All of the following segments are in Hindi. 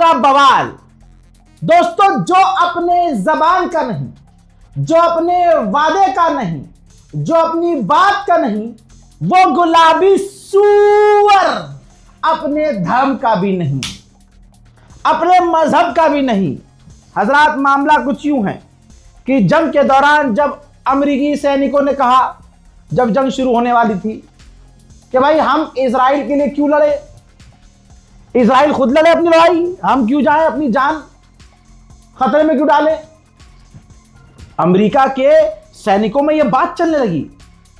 पूरा बवाल। दोस्तों, जो अपने जबान का नहीं, जो अपने वादे का नहीं, जो अपनी बात का नहीं, वो गुलाबी सूअर अपने धर्म का भी नहीं, अपने मजहब का भी नहीं। हजरात, मामला कुछ यूं है कि जंग के दौरान जब अमेरिकी सैनिकों ने कहा, जब जंग शुरू होने वाली थी, कि भाई हम इजराइल के लिए क्यों लड़े, इजराइल खुद लड़े अपनी लड़ाई, हम क्यों जाएं, अपनी जान खतरे में क्यों डालें। अमेरिका के सैनिकों में यह बात चलने लगी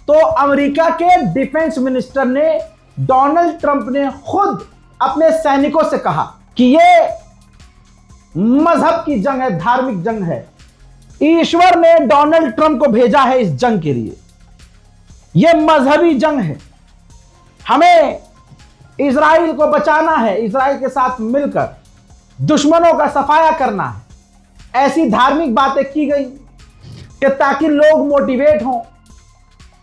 तो अमेरिका के डिफेंस मिनिस्टर ने, डोनाल्ड ट्रंप ने खुद अपने सैनिकों से कहा कि यह मजहब की जंग है, धार्मिक जंग है। ईश्वर ने डोनाल्ड ट्रंप को भेजा है इस जंग के लिए। यह मजहबी जंग है, हमें इजराइल को बचाना है, इजराइल के साथ मिलकर दुश्मनों का सफाया करना है। ऐसी धार्मिक बातें की गई कि ताकि लोग मोटिवेट हों,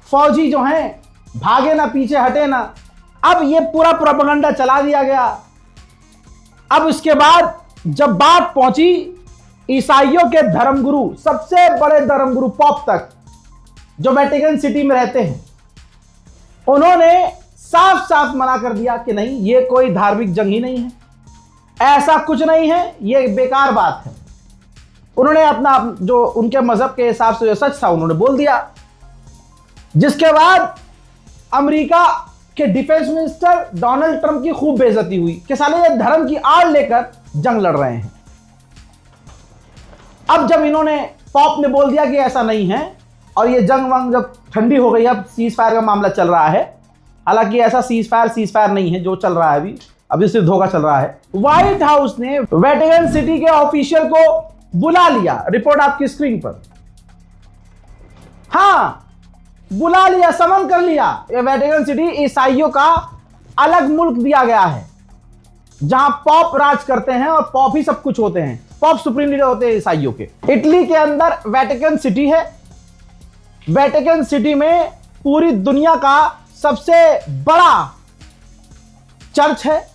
फौजी जो हैं भागे ना, पीछे हटे ना। अब यह पूरा प्रोपेगेंडा चला दिया गया। अब इसके बाद जब बात पहुंची ईसाइयों के धर्मगुरु, सबसे बड़े धर्मगुरु पॉप तक, जो वेटिकन सिटी में रहते हैं, उन्होंने साफ साफ मना कर दिया कि नहीं, यह कोई धार्मिक जंग ही नहीं है, ऐसा कुछ नहीं है, यह बेकार बात है। उन्होंने अपना जो उनके मजहब के हिसाब से जो सच था उन्होंने बोल दिया। जिसके बाद अमेरिका के डिफेंस मिनिस्टर डोनाल्ड ट्रंप की खूब बेइज्जती हुई कि साले ये धर्म की आड़ लेकर जंग लड़ रहे हैं। अब जब इन्होंने, पॉप ने बोल दिया कि ऐसा नहीं है, और ये जंग वंग जब ठंडी हो गई, अब सीज फायर का मामला चल रहा है। हालांकि ऐसा सीज फायर नहीं है जो चल रहा है, अभी सिर्फ धोखा चल रहा है। व्हाइट हाउस ने वेटिकन सिटी के ऑफिशियल को बुला लिया, रिपोर्ट आपकी स्क्रीन पर। हां, बुला लिया, समन कर लिया। ये वेटिकन सिटी ईसाइयों का अलग मुल्क दिया गया है, जहां पॉप राज करते हैं और पॉप ही सब कुछ होते हैं, पॉप सुप्रीम लीडर होते हैं ईसाइयों के। इटली के अंदर वेटिकन सिटी है। वेटिकन सिटी में पूरी दुनिया का सबसे बड़ा चर्च है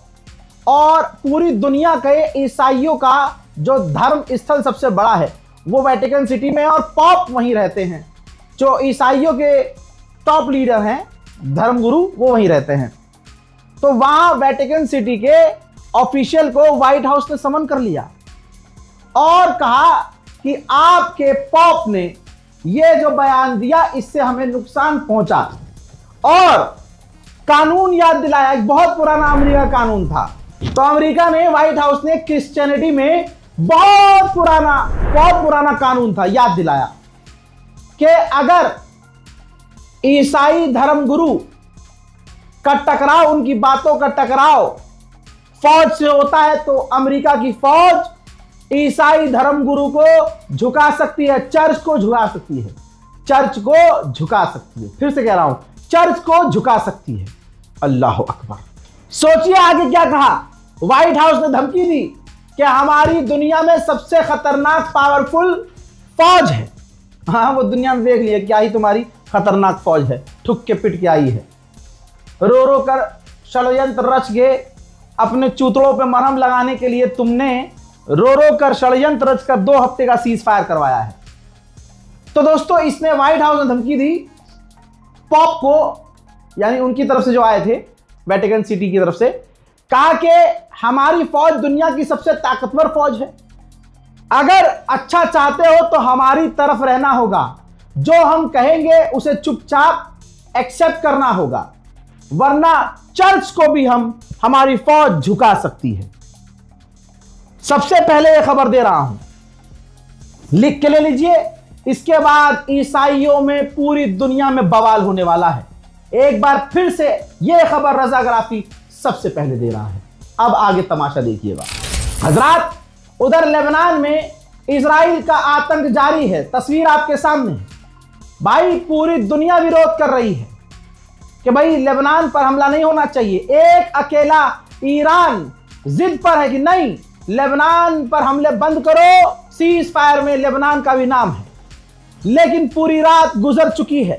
और पूरी दुनिया के ईसाइयों का जो धर्म स्थल सबसे बड़ा है वो वेटिकन सिटी में, और पॉप वहीं रहते हैं। जो ईसाइयों के टॉप लीडर हैं, धर्मगुरु, वो वहीं रहते हैं। तो वहां वेटिकन सिटी के ऑफिशियल को व्हाइट हाउस ने समन कर लिया और कहा कि आपके पॉप ने ये जो बयान दिया इससे हमें नुकसान पहुंचा, और कानून याद दिलाया। एक बहुत पुराना अमेरिका कानून था। तो अमेरिका ने, व्हाइट हाउस ने क्रिश्चियनिटी में बहुत पुराना कानून था, याद दिलाया कि अगर ईसाई धर्मगुरु का टकराव, उनकी बातों का टकराव फौज से होता है तो अमेरिका की फौज ईसाई धर्मगुरु को झुका सकती है, चर्च को झुका सकती है, चर्च को झुका सकती है। फिर से कह रहा हूं, चर्च को झुका सकती है। अल्लाह अकबर। सोचिए आगे क्या कहा। व्हाइट हाउस ने धमकी दी कि हमारी दुनिया में सबसे खतरनाक पावरफुल फौज है। हाँ, वो दुनिया में देख लिया क्या ही तुम्हारी खतरनाक फौज है, ठुक के पिट के आई है। रो रो कर षड्यंत्र रच गए, अपने चूतड़ों पे मरहम लगाने के लिए तुमने रो रो कर षड्यंत्र रच कर 2 हफ्ते का सीज फायर करवाया है। तो दोस्तों, इसने, व्हाइट हाउस ने धमकी दी पॉप को, यानी उनकी तरफ से जो आए थे वेटिकन सिटी की तरफ से, कहा कि हमारी फौज दुनिया की सबसे ताकतवर फौज है, अगर अच्छा चाहते हो तो हमारी तरफ रहना होगा, जो हम कहेंगे उसे चुपचाप एक्सेप्ट करना होगा, वरना चर्च को भी हमारी फौज झुका सकती है। सबसे पहले यह खबर दे रहा हूं, लिख के ले लीजिए। इसके बाद ईसाइयों में पूरी दुनिया में बवाल होने वाला है। एक बार फिर से यह खबर रजा गराफी सबसे पहले दे रहा है। अब आगे तमाशा देखिएगा। हजरात, उधर लेबनान में इजराइल का आतंक जारी है। तस्वीर आपके सामने है। भाई, पूरी दुनिया विरोध कर रही है कि भाई लेबनान पर हमला नहीं होना चाहिए। एक अकेला ईरान जिद पर है कि नहीं, लेबनान पर हमले बंद करो, सीज फायर में लेबनान का भी नाम है। लेकिन पूरी रात गुजर चुकी है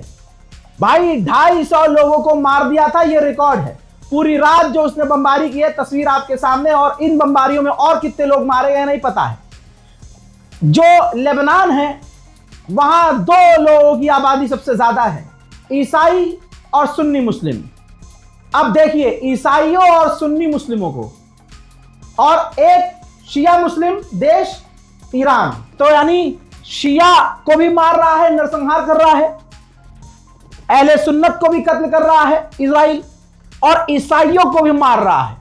भाई, 250 लोगों को मार दिया था, यह रिकॉर्ड है। पूरी रात जो उसने बमबारी की है, तस्वीर आपके सामने, और इन बमबारियों में और कितने लोग मारे गए नहीं पता है। जो लेबनान है वहां 2 लोगों की आबादी सबसे ज्यादा है, ईसाई और सुन्नी मुस्लिम। अब देखिए ईसाइयों और सुन्नी मुस्लिमों को, और एक शिया मुस्लिम देश ईरान, तो यानी शिया को भी मार रहा है, नरसंहार कर रहा है, अहले सुन्नत को भी कत्ल कर रहा है इजराइल, और ईसाइयों को भी मार रहा है।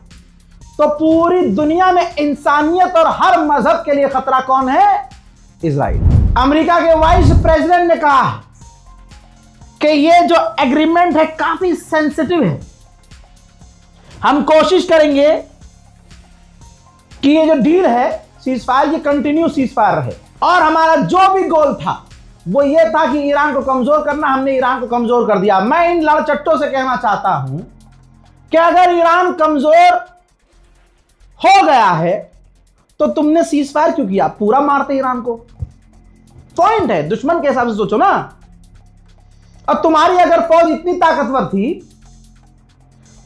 तो पूरी दुनिया में इंसानियत और हर मजहब के लिए खतरा कौन है? इजराइल। अमेरिका के वाइस प्रेसिडेंट ने कहा है कि ये जो एग्रीमेंट है काफी सेंसिटिव है, हम कोशिश करेंगे कि ये जो डील है सीज फायर, ये कंटिन्यू सीज फायर रहे, और हमारा जो भी गोल था वो ये था कि ईरान को कमजोर करना, हमने ईरान को कमजोर कर दिया। मैं इन लड़चट्टों से कहना चाहता हूं कि अगर ईरान कमजोर हो गया है तो तुमने सीज फायर क्यों किया? पूरा मारते ईरान को। पॉइंट है, दुश्मन के हिसाब से सोचो ना। अब तुम्हारी अगर फौज इतनी ताकतवर थी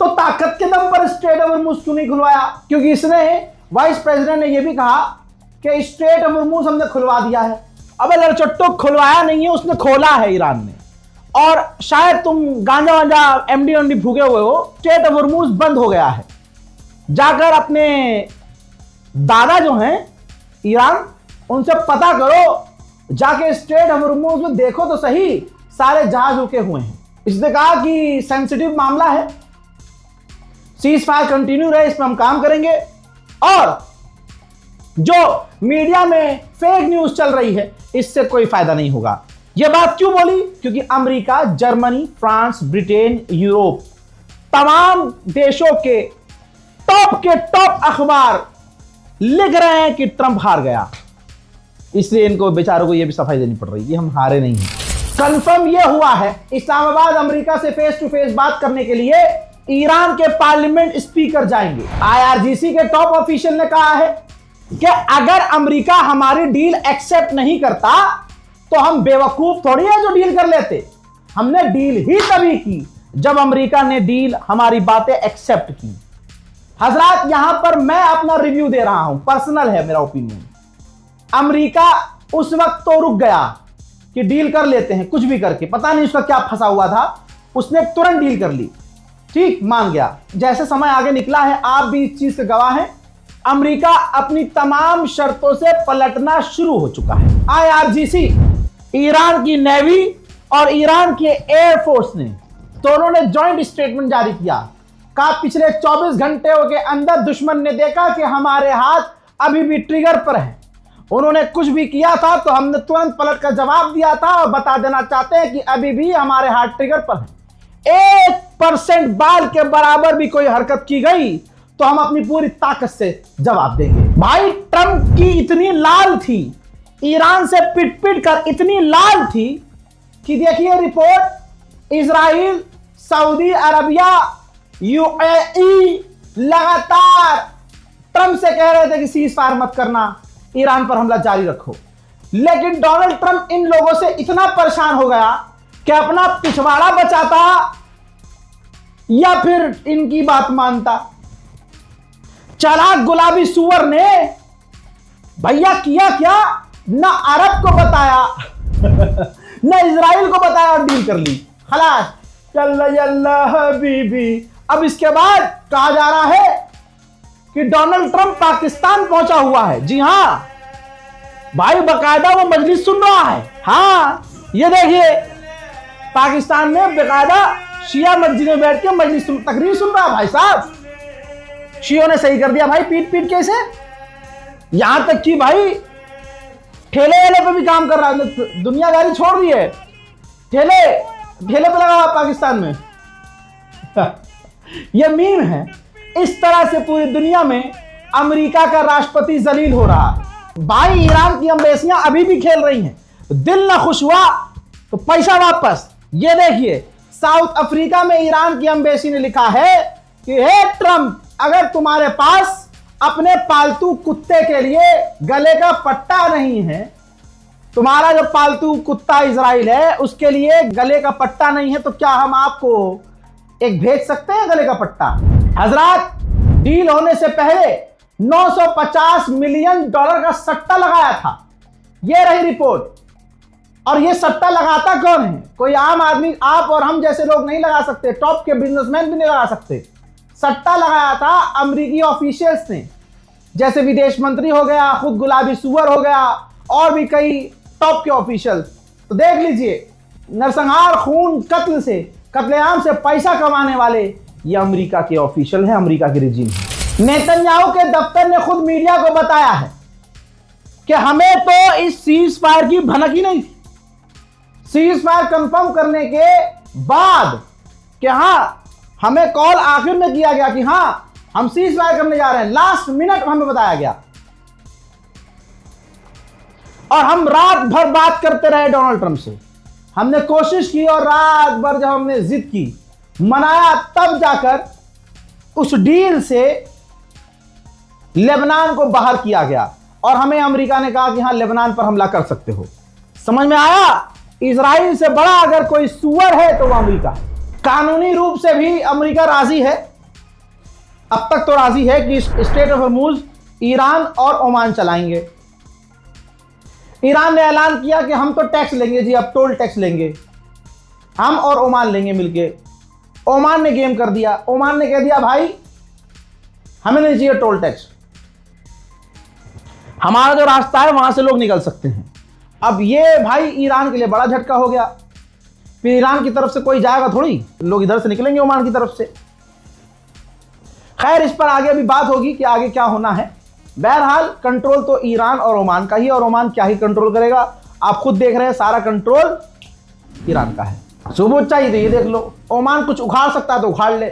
तो ताकत के दम पर स्ट्रेट ऑफ हॉर्मुज क्यों नहीं खुलवाया? क्योंकि इसने, वाइस प्रेसिडेंट ने यह भी कहा कि स्ट्रेट ऑफ हॉर्मुज हमने खुलवा दिया है। अबे लड़चट्टो, खुलवाया नहीं है, उसने खोला है ईरान ने। और शायद तुम गांजा वांजा एमडी फूके हुए हो, स्ट्रेट ऑफ हॉर्मुज बंद हो गया है। जाकर अपने दादा जो हैं ईरान, उनसे पता करो, जाके स्ट्रेट ऑफ हॉर्मुज में देखो तो सही, सारे जहाज रुके हुए हैं। इसने कहा कि सेंसिटिव मामला है, सीज फायर कंटिन्यू रहे, इस पर हम काम करेंगे। और जो मीडिया में फेक न्यूज चल रही है, इससे कोई फायदा नहीं होगा। यह बात क्यों बोली? क्योंकि America, Germany, France, Britain, Europe, तमाम देशों के टॉप अखबार लिख रहे हैं कि ट्रंप हार गया, इसलिए इनको बेचारों को यह भी सफाई देनी पड़ रही है कि हम हारे नहीं हैं। कंफर्म यह हुआ है, इस्लामाबाद अमेरिका से फेस टू फेस बात करने के लिए ईरान के पार्लियामेंट स्पीकर जाएंगे। आईआरजीसी के टॉप ऑफिशियल ने कहा है कि अगर अमेरिका हमारी डील एक्सेप्ट नहीं करता तो हम बेवकूफ थोड़ी है जो डील कर लेते। हमने डील ही तभी की जब अमेरिका ने डील, हमारी बातें एक्सेप्ट की। हजरात, यहां पर मैं अपना रिव्यू दे रहा हूं, पर्सनल है मेरा ओपिनियन। अमेरिका उस वक्त तो रुक गया कि डील कर लेते हैं, कुछ भी करके, पता नहीं उसका क्या फंसा हुआ था, उसने तुरंत डील कर ली, ठीक, मान गया। जैसे समय आगे निकला है, आप भी इस चीज के गवाह हैं, अमेरिका अपनी तमाम शर्तों से पलटना शुरू हो चुका है। आईआरजीसी, ईरान की नेवी और ईरान के एयरफोर्स ने दोनों ने जॉइंट स्टेटमेंट जारी किया। कहा पिछले 24 घंटे के अंदर दुश्मन ने देखा कि हमारे हाथ अभी भी ट्रिगर पर है। उन्होंने कुछ भी किया था तो हमने तुरंत पलट कर जवाब दिया था, और बता देना चाहते हैं कि अभी भी हमारे हाथ ट्रिगर पर है। 1% बाल के बराबर भी कोई हरकत की गई तो हम अपनी पूरी ताकत से जवाब देंगे। भाई, ट्रंप की इतनी लाल थी, ईरान से पिट पिट कर इतनी लाल थी कि देखिए report, Israel, Saudi Arabia, UAE लगातार ट्रंप से कह रहे थे कि सीज फायर मत करना, ईरान पर हमला जारी रखो। लेकिन डोनाल्ड ट्रंप इन लोगों से इतना परेशान हो गया कि अपना पिछवाड़ा बचाता या फिर इनकी बात मानता। चालाक गुलाबी सुअर ने भैया किया क्या, ना अरब को बताया ना इजराइल को बताया और डील कर ली, खलास, चल हबीबी। अब इसके बाद कहा जा रहा है कि डोनाल्ड ट्रंप पाकिस्तान पहुंचा हुआ है। जी हां भाई, बकायदा वो मजलिस सुन रहा है। हाँ, ये देखिए, पाकिस्तान में बेकायदा शिया मस्जिद में बैठ के मजलिस तकरीर सुन रहा है। भाई साहब, शियों ने सही कर दिया भाई, पीट पीट के इसे, यहां तक कि भाई ठेले वेले पे भी काम कर रहा है, दुनियादारी छोड़ दी है, ठेले पे लगा हुआ पाकिस्तान में। यह मीम है। इस तरह से पूरी दुनिया में अमेरिका का राष्ट्रपति जलील हो रहा है। भाई, ईरान की एम्बेसियां अभी भी खेल रही हैं, दिल ना खुश हुआ तो पैसा वापस। ये देखिए, साउथ अफ्रीका में ईरान की एम्बेसी ने लिखा है कि हे ट्रंप, अगर तुम्हारे पास अपने पालतू कुत्ते के लिए गले का पट्टा नहीं है, तुम्हारा जो पालतू कुत्ता इजराइल है उसके लिए गले का पट्टा नहीं है, तो क्या हम आपको एक भेज सकते हैं गले का पट्टा। हजरात, डील होने से पहले 950 मिलियन डॉलर का सट्टा लगाया था। यह रही रिपोर्ट। और यह सट्टा लगाता कौन है? कोई आम आदमी, आप और हम जैसे लोग नहीं लगा सकते, टॉप के बिजनेसमैन भी नहीं लगा सकते। सट्टा लगाया था अमेरिकी ऑफिशियल्स ने, जैसे विदेश मंत्री हो गया, खुद गुलाबी सुअर हो गया, और भी कई टॉप के ऑफिशियल्स। तो देख लीजिए, नरसंहार, खून, कत्ल से, कत्लेआम से पैसा कमाने वाले ये अमेरिका के ऑफिशियल हैं, अमेरिका की रिजीम है। नेतन्याहू के दफ्तर ने खुद मीडिया को बताया है कि हमें तो इस सीज फायर की भनक ही नहीं थी। सीज फायर कंफर्म करने के बाद कि हाँ, हमें कॉल आखिर में किया गया कि हाँ हम सीज फायर करने जा रहे हैं, लास्ट मिनट हमें बताया गया, और हम रात भर बात करते रहे डोनाल्ड ट्रंप से। हमने कोशिश की और रात भर जब हमने जिद की, मनाया, तब जाकर उस डील से लेबनान को बाहर किया गया, और हमें अमेरिका ने कहा कि हां लेबनान पर हमला कर सकते हो। समझ में आया? इजराइल से बड़ा अगर कोई सुअर है तो वह अमेरिका है। कानूनी रूप से भी अमेरिका राजी है, अब तक तो राजी है कि स्ट्रेट ऑफ हॉर्मुज ईरान और ओमान चलाएंगे। ईरान ने ऐलान किया कि हम तो टैक्स लेंगे जी, अब टोल टैक्स लेंगे, हम और ओमान लेंगे मिलके। ओमान ने गेम कर दिया, ओमान ने कह दिया भाई हमें नहीं चाहिए टोल टैक्स, हमारा जो रास्ता है वहां से लोग निकल सकते हैं। अब ये भाई ईरान के लिए बड़ा झटका हो गया। फिर ईरान की तरफ से कोई जाएगा थोड़ी, लोग इधर से निकलेंगे ओमान की तरफ से। खैर, इस पर आगे अभी बात होगी कि आगे क्या होना है। बहरहाल कंट्रोल तो ईरान और ओमान का ही, और ओमान क्या ही कंट्रोल करेगा, आप खुद देख रहे हैं, सारा कंट्रोल ईरान का है। सबूत चाहिए तो ये देख लो, ओमान कुछ उखाड़ सकता है तो उखाड़ ले।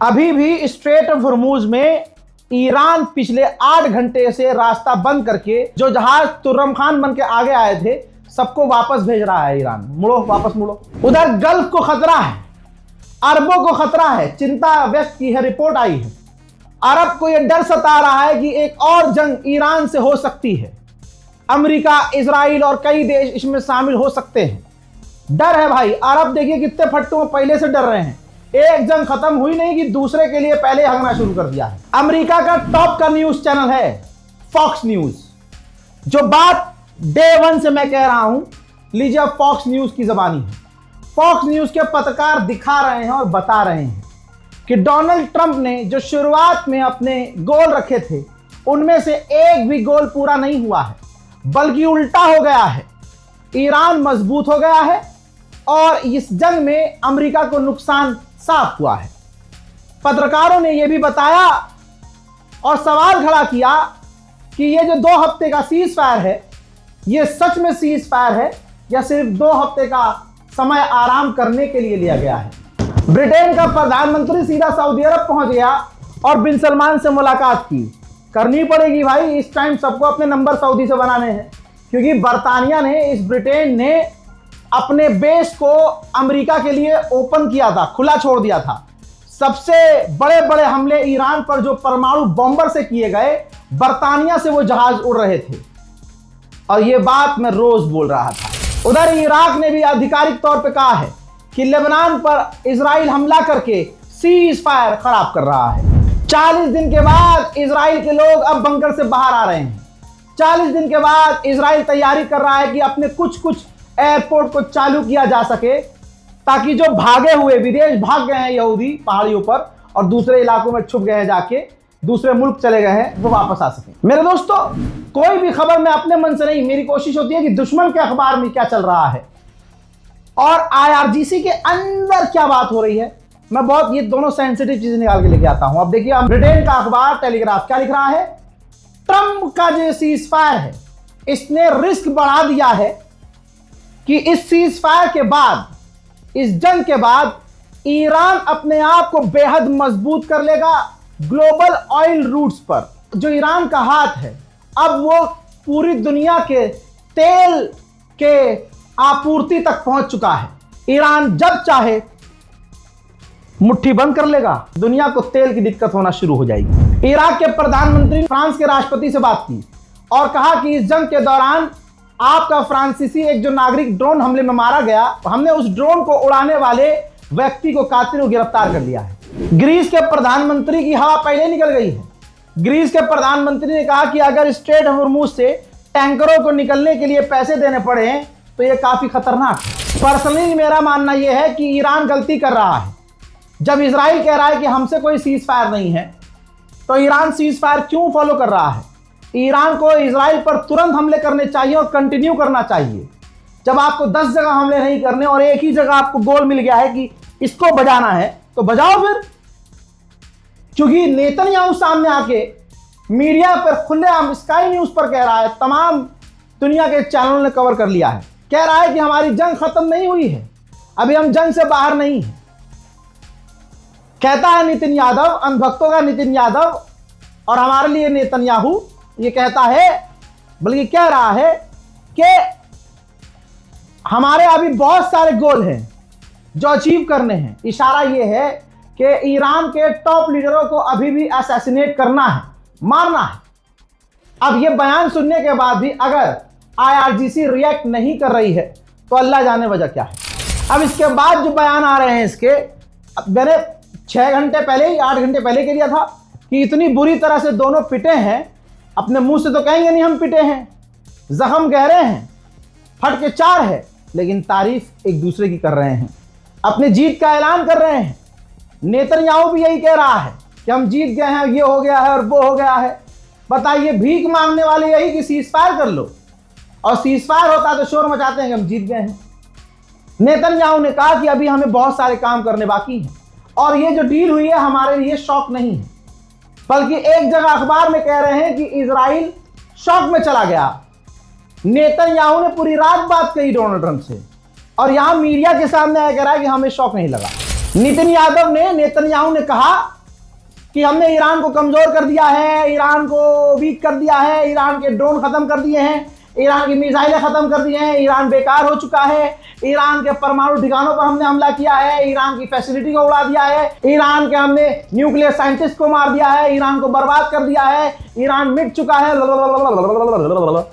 अभी भी स्ट्रेट ऑफ हॉर्मुज में ईरान पिछले 8 घंटे से रास्ता बंद करके जो जहाज तुर्रम खान बन के आगे आए थे सबको वापस भेज रहा है ईरान। मुड़ो, वापस मुड़ो। उधर गल्फ को खतरा है, अरबों को खतरा है, चिंता व्यक्त की है, रिपोर्ट आई है। अरब को यह डर सता रहा है कि एक और जंग ईरान से हो सकती है। अमेरिका, इजराइल और कई देश इसमें शामिल हो सकते हैं। डर है भाई। अरब देखिए कितने फट्टों में पहले से डर रहे हैं। एक जंग खत्म हुई नहीं कि दूसरे के लिए पहले हंगना शुरू कर दिया है। अमेरिका का टॉप का न्यूज चैनल है फॉक्स न्यूज। जो बात डे 1 से मैं कह रहा हूं, लीजिए फॉक्स न्यूज की जबानी है। फॉक्स न्यूज के पत्रकार दिखा रहे हैं और बता रहे हैं कि डोनाल्ड ट्रंप ने जो शुरुआत में अपने गोल रखे थे उनमें से एक भी गोल पूरा नहीं हुआ है, बल्कि उल्टा हो गया है। ईरान मजबूत हो गया है और इस जंग में अमेरिका को नुकसान साफ हुआ है। पत्रकारों ने यह भी बताया और सवाल खड़ा किया कि यह जो 2 हफ्ते का सीज फायर है, यह सच में सीज फायर है या सिर्फ 2 हफ्ते का समय आराम करने के लिए लिया गया है। ब्रिटेन का प्रधानमंत्री सीधा सऊदी अरब पहुंच गया और बिन सलमान से मुलाकात की। करनी पड़ेगी भाई, इस टाइम सबको अपने नंबर सऊदी से बनाने हैं, क्योंकि बर्तानिया ने, इस ब्रिटेन ने अपने बेस को अमेरिका के लिए ओपन किया था, खुला छोड़ दिया था। सबसे बड़े बड़े हमले ईरान पर जो परमाणु बॉम्बर से किए गए, बर्तानिया से वो जहाज उड़ रहे थे, और ये बात मैं रोज बोल रहा था। उधर इराक ने भी आधिकारिक तौर पे कहा है कि लेबनान पर इजराइल हमला करके सीज फायर खराब कर रहा है। 40 दिन के बाद इजराइल के लोग अब बंकर से बाहर आ रहे हैं। 40 दिन के बाद इजराइल तैयारी कर रहा है कि अपने कुछ एयरपोर्ट को चालू किया जा सके, ताकि जो भागे हुए, विदेश भाग गए हैं यहूदी पहाड़ियों पर और दूसरे इलाकों में छुप गए हैं, जाके दूसरे मुल्क चले गए हैं, वो वापस आ सके। मेरे दोस्तों, कोई भी खबर मैं अपने मन से नहीं, मेरी कोशिश होती है कि दुश्मन के अखबार में क्या चल रहा है और IRGC के अंदर क्या बात हो रही है, मैं बहुत ये दोनों सेंसिटिव चीजें निकाल के लेके आता हूं। अब देखिए, ब्रिटेन का अखबार टेलीग्राफ क्या लिख रहा है? ट्रंप का जो सीज फायर है, इसने रिस्क बढ़ा दिया है कि इस सीज फायर के बाद, इस जंग के बाद ईरान अपने आप को बेहद मजबूत कर लेगा ग्लोबल ऑयल रूट्स पर। जो ईरान का हाथ है, अब वो पूरी दुनिया के तेल के आपूर्ति तक पहुंच चुका है। ईरान जब चाहे मुट्ठी बंद कर लेगा, दुनिया को तेल की दिक्कत होना शुरू हो जाएगी। इराक के प्रधानमंत्री फ्रांस के राष्ट्रपति से बात की और कहा कि इस जंग के दौरान आपका फ्रांसीसी एक जो नागरिक ड्रोन हमले में मारा गया, हमने उस ड्रोन को उड़ाने वाले व्यक्ति को, कातिल को गिरफ्तार कर लिया है। ग्रीस के प्रधानमंत्री की हवा पहले निकल गई है। ग्रीस के प्रधानमंत्री ने कहा कि अगर स्ट्रेट ऑफ हॉर्मुज से टैंकरों को निकलने के लिए पैसे देने पड़े तो यह काफी खतरनाक है। पर्सनली मेरा मानना यह है कि ईरान गलती कर रहा है। जब इजराइल कह रहा है कि हमसे कोई सीज फायर नहीं है, तो ईरान सीज फायर क्यों फॉलो कर रहा है? ईरान को इजराइल पर तुरंत हमले करने चाहिए और कंटिन्यू करना चाहिए। जब आपको 10 जगह हमले नहीं करने और एक ही जगह आपको गोल मिल गया है कि इसको बजाना है, तो बजाओ फिर। क्योंकि नेतन्याहू सामने आके मीडिया पर खुलेआम स्काई न्यूज पर कह रहा है, तमाम दुनिया के चैनलों ने कवर कर लिया है, कह रहा है कि हमारी जंग खत्म नहीं हुई है, अभी हम जंग से बाहर नहीं है। कहता है नितिन यादव, अंधभक्तों का नितिन यादव, और हमारे लिए नेतन्याहू ये कहता है, बल्कि कह रहा है कि हमारे अभी बहुत सारे गोल हैं जो अचीव करने हैं। इशारा यह है कि ईरान के टॉप लीडरों को अभी भी असैसिनेट करना है, मारना है। अब यह बयान सुनने के बाद भी अगर IRGC रिएक्ट नहीं कर रही है तो अल्लाह जाने वजह क्या है। अब इसके बाद जो बयान आ रहे हैं इसके, मैंने 6 घंटे पहले ही 8 घंटे पहले कह दिया था कि इतनी बुरी तरह से दोनों पिटे हैं, अपने मुंह से तो कहेंगे नहीं हम पिटे हैं, जख्म गहरे हैं, फट के 4 है, लेकिन तारीफ एक दूसरे की कर रहे हैं, अपनी जीत का ऐलान कर रहे हैं। नेतन्याहू भी यही कह रहा है कि हम जीत गए हैं, ये हो गया है और वो हो गया है। बताइए, भीख मांगने वाले यही कि सीज फायर कर लो, और सीज फायर होता है तो शोर मचाते हैं कि हम जीत गए हैं। नेतन्याहू ने कहा कि अभी हमें बहुत सारे काम करने बाकी हैं, और ये जो डील हुई है हमारे लिए शॉक नहीं है, बल्कि एक जगह अखबार में कह रहे हैं कि इजराइल शॉक में चला गया। नेतन्याहू ने पूरी रात बात कही डोनाल्ड ट्रंप से, और यहां मीडिया के सामने आया कह रहा है कि हमें शॉक नहीं लगा। नेतन्याहू ने कहा कि हमने ईरान को कमजोर कर दिया है, ईरान को वीक कर दिया है, ईरान के ड्रोन खत्म कर दिए हैं, ईरान की मिसाइलें खत्म कर दी हैं, ईरान बेकार हो चुका है, ईरान के परमाणु ठिकानों पर हमने हमला किया है, ईरान की फैसिलिटी को उड़ा दिया है, ईरान के हमने न्यूक्लियर साइंटिस्ट को मार दिया है, ईरान को बर्बाद कर दिया है, ईरान मिट चुका है।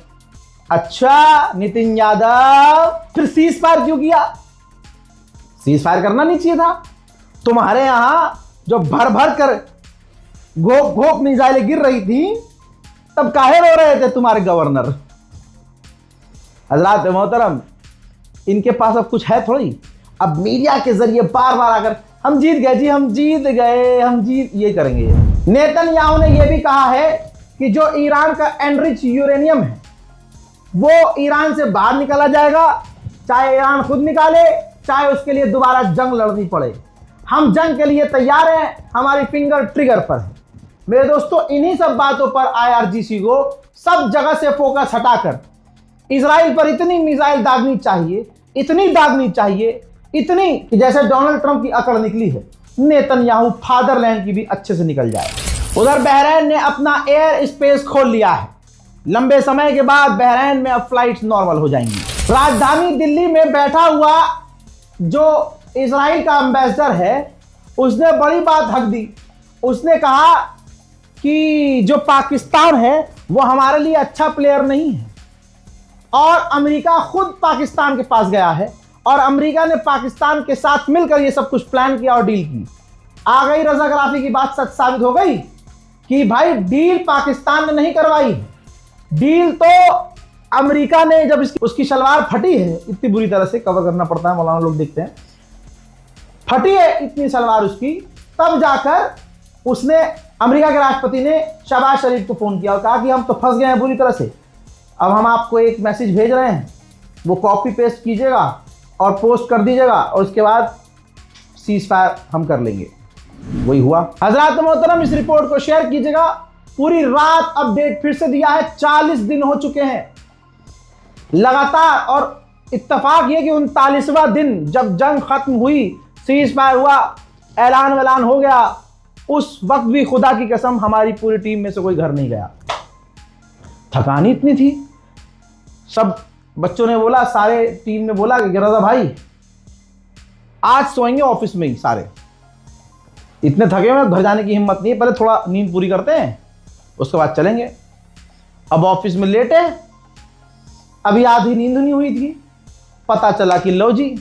अच्छा नितिन यादव, फिर सीज फायर क्यों किया? सीज फायर करना नहीं चाहिए था। तुम्हारे यहां जो भर भर कर घोप घोप मिसाइलें गिर रही थी, तब काहे रो रहे थे तुम्हारे गवर्नर? हजरात मोहतरम, इनके पास अब कुछ है थोड़ी। अब मीडिया के जरिए बार बार आकर हम जीत गए जी, हम जीत गए, हम जीत, ये करेंगे। नेतन्याहू ने यह भी कहा है कि जो ईरान का एनरिच यूरेनियम है वो ईरान से बाहर निकाला जाएगा, चाहे ईरान खुद निकाले, चाहे उसके लिए दोबारा जंग लड़नी पड़े। हम जंग के लिए तैयार हैं, हमारी फिंगर ट्रिगर पर है। मेरे दोस्तों, इन्हीं सब बातों पर IRGC को सब जगह से फोकस हटाकर इजराइल पर इतनी मिसाइल दागनी चाहिए, इतनी दागनी चाहिए, इतनी कि जैसे डोनाल्ड ट्रंप की अकड़ निकली है, नेतन्याहू फादरलैंड की भी अच्छे से निकल जाए। उधर बहरीन ने अपना एयर स्पेस खोल लिया है। लंबे समय के बाद बहरीन में अब फ्लाइट्स नॉर्मल हो जाएंगी। राजधानी दिल्ली में बैठा हुआ जो इजराइल का एम्बेसडर है, उसने बड़ी बात हक दी। उसने कहा कि जो पाकिस्तान है वो हमारे लिए अच्छा प्लेयर नहीं है, और अमेरिका खुद पाकिस्तान के पास गया है, और अमेरिका ने पाकिस्तान के साथ मिलकर ये सब कुछ प्लान किया और डील की। आ गई रजाकाराफी की बात, सच साबित हो गई कि भाई डील पाकिस्तान ने नहीं करवाई, डील तो अमेरिका ने। जब उसकी शलवार फटी है, इतनी बुरी तरह से कवर करना पड़ता है, मौलाना लोग देखते हैं, फटी है इतनी सलवार उसकी, तब जाकर उसने, अमेरिका के राष्ट्रपति ने शहबाज शरीफ को फोन किया और कहा कि हम तो फंस गए हैं बुरी तरह से, अब हम आपको एक मैसेज भेज रहे हैं, वो कॉपी पेस्ट कीजिएगा और पोस्ट कर दीजिएगा, और उसके बाद सीज फायर हम कर लेंगे। वही हुआ। हजरात मोहतरम, इस रिपोर्ट को शेयर कीजिएगा। पूरी रात अपडेट फिर से दिया है, 40 दिन हो चुके हैं लगातार, और इत्तेफाक ये कि 39वां दिन जब जंग खत्म हुई, सीज फायर हुआ, ऐलान वैलान हो गया, उस वक्त भी खुदा की कसम हमारी पूरी टीम में से कोई घर नहीं गया। थकानी इतनी थी, सब बच्चों ने बोला, सारे टीम ने बोला कि रजा भाई आज सोएंगे ऑफिस में ही सारे, इतने थके हुए घर जाने की हिम्मत नहीं है, पहले थोड़ा नींद पूरी करते हैं उसके बाद चलेंगे। अब ऑफिस में लेटे, अभी आधी नींद नहीं हुई थी, पता चला कि लो जी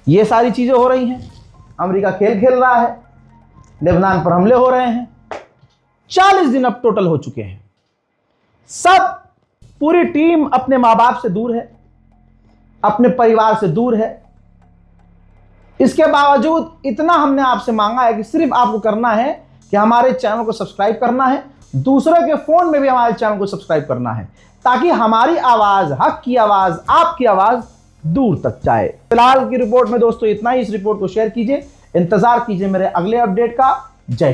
ये सारी चीजें हो रही हैं। अमेरिका खेल खेल रहा है, लेबनान पर हमले हो रहे हैं। 40 दिन अब टोटल हो चुके हैं। सब पूरी टीम अपने मां बाप से दूर है, अपने परिवार से दूर है। इसके बावजूद इतना हमने आपसे मांगा है कि सिर्फ आपको करना है कि हमारे चैनल को सब्सक्राइब करना है, दूसरे के फोन में भी हमारे चैनल को सब्सक्राइब करना है, ताकि हमारी आवाज, हक की आवाज, आपकी आवाज दूर तक जाए। फिलहाल की रिपोर्ट में दोस्तों इतना ही। इस रिपोर्ट को शेयर कीजिए, इंतजार कीजिए मेरे अगले अपडेट का। जय